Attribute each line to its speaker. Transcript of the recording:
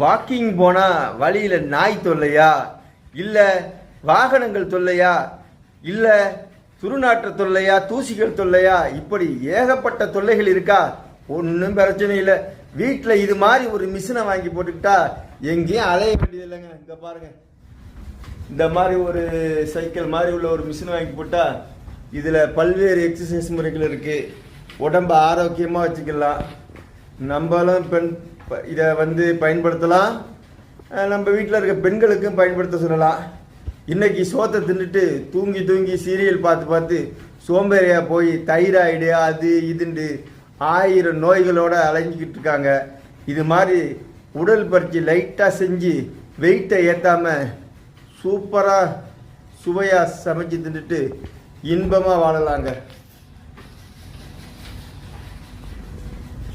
Speaker 1: Walking போனால் வழியில் நாய் தொல்லையா, இல்லை வாகனங்கள் தொல்லையா, இல்லை துருநாற்ற தொல்லையா, தூசிகள் தொல்லையா, இப்படி ஏகப்பட்ட தொல்லைகள் இருக்கா? ஒன்றும் பிரச்சனை இல்லை. வீட்டில் இது மாதிரி ஒரு மிஷினை வாங்கி போட்டுக்கிட்டா எங்கேயும் அலைய வேண்டியது இல்லைங்க. இங்கே பாருங்க, இந்த மாதிரி ஒரு சைக்கிள் மாதிரி உள்ள ஒரு மிஷினை வாங்கி போட்டால் இதில் பல்வேறு எக்ஸசைஸ் முறைகள் இருக்குது. உடம்பை ஆரோக்கியமாக வச்சுக்கலாம். நம்மளும் இதை பயன்படுத்தலாம். நம்ம வீட்டில் இருக்க பெண்களுக்கும் பயன்படுத்த சொல்லலாம். இன்னைக்கு சோத்தை தின்னுட்டு தூங்கி தூங்கி சீரியல் பார்த்து பார்த்து சோம்பேறியாக போய் தைராய்டு அது இதுண்டு 1000 நோய்களோடு அலைஞ்சிக்கிட்டு இருக்காங்க. இது மாதிரி உடல் பயிற்சி லைட்டாக செஞ்சு வெயிட்டை ஏற்றாமல் சூப்பராக சுவையாக சமைச்சு தின்னுட்டு இன்பமாக வாழலாங்க.